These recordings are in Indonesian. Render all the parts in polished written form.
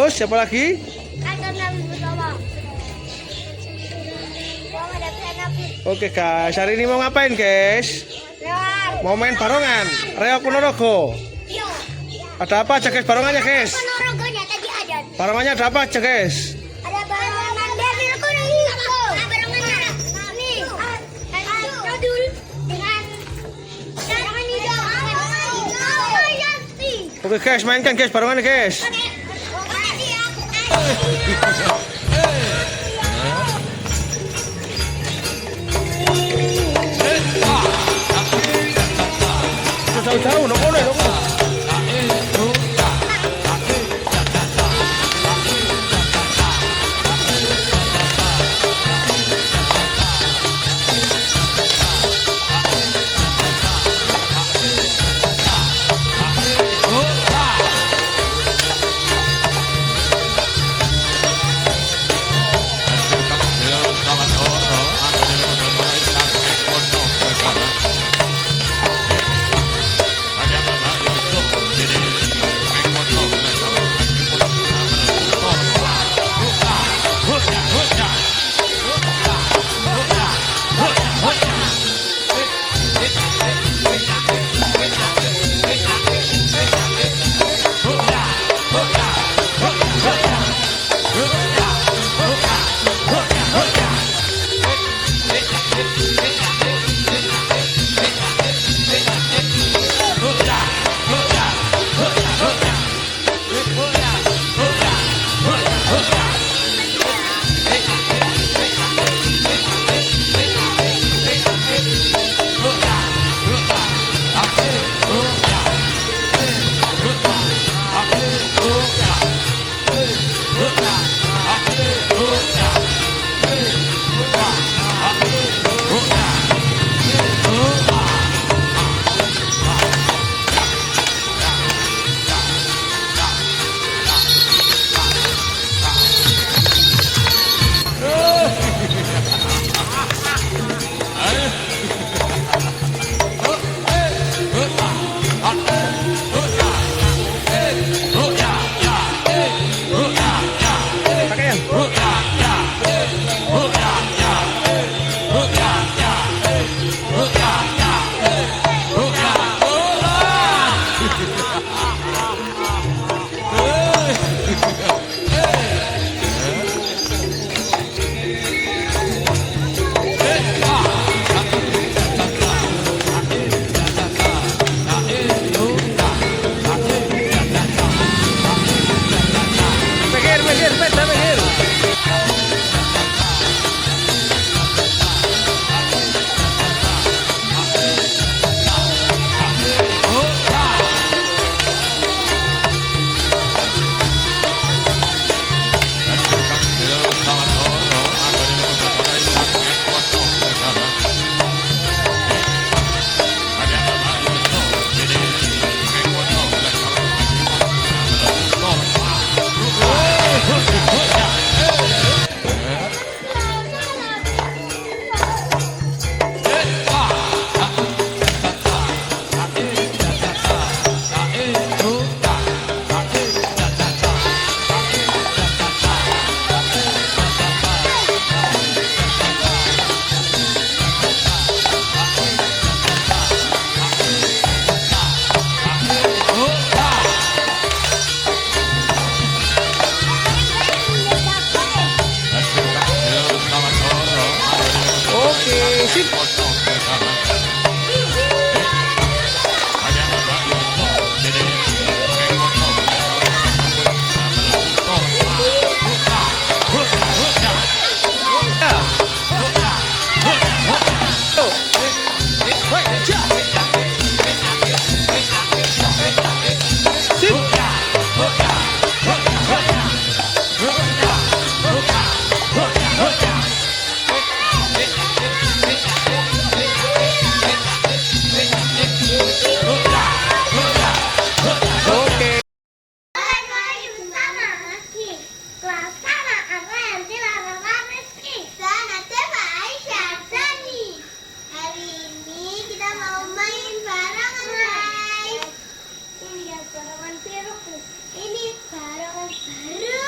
Terus siapa lagi? Oke guys, hari ini mau ngapain guys? Mau main barongan, Reok Ponorogo. Ada apa aja guys barongannya guys? Barongannya ada apa aja guys? Ada barongan Devil Ponorogo. Barongannya nih. Jadul dengan barongan hijau. Oke guys, mainkan guys barongannya guys. Jauh-jauh, nongol.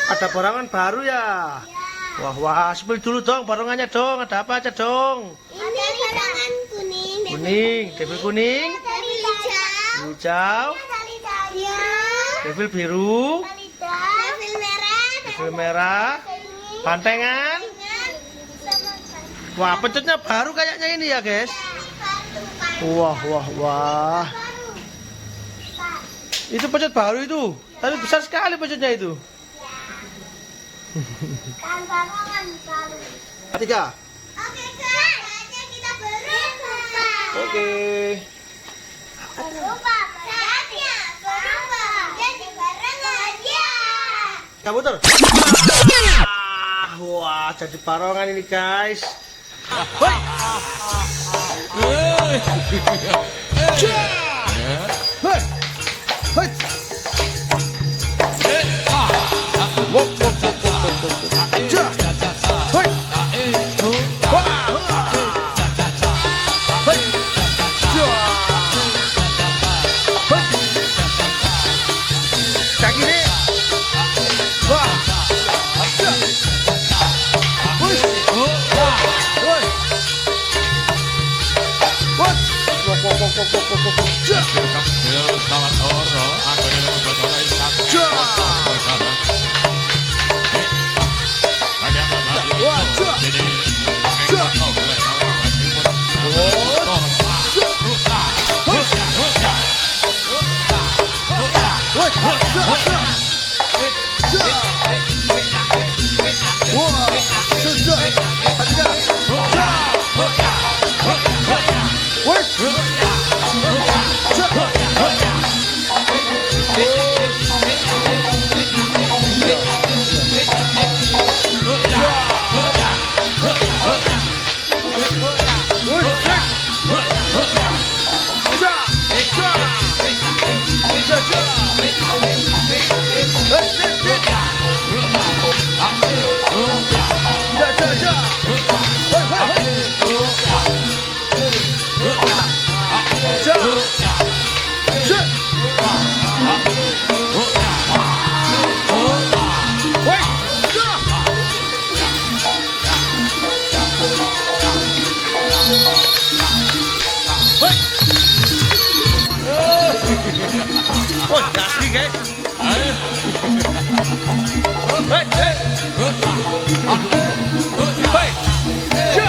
Ada barongan baru ya? Wah, wah, spill dulu dong barongannya dong. Ada apa aja dong? Ini barangan kuning. Kuning, devil kuning, Dari hijau. hijau, Dari hijau. devil biru, Devil merah. devil merah, pantengan. Wah, pecutnya baru kayaknya ini ya, guys. Wah, wah, wah. Itu pecut baru itu. Tapi besar sekali pecutnya itu. Kan barangan baru. Tiga. Oke kak, saatnya kita berubah. Oke. Berubah, saatnya berubah. Jadi barangan ya. Kabuter. Wah, jadi barongan ini, guys. Hoi. Hoi. Hoi. Wop, wop, wop, wop, wop, wop. Ja. Hoi. Wah. Hoi. Ja. Hoi. Kaki ini. Wah. Ja. Hoi. Hoi. Hoi. Wop, wop, wop, wop, wop, wop, wop. Ja. Ja. Wah, ja. Ja. Woi, ja, ja. Ja. Wah, ja, ja. Tiga. Ja. Woi. Ja. Oh, kaki guys. Hei, hei. Hei. Ja.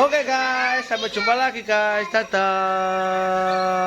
Oke guys, sampai jumpa lagi guys. Dadah.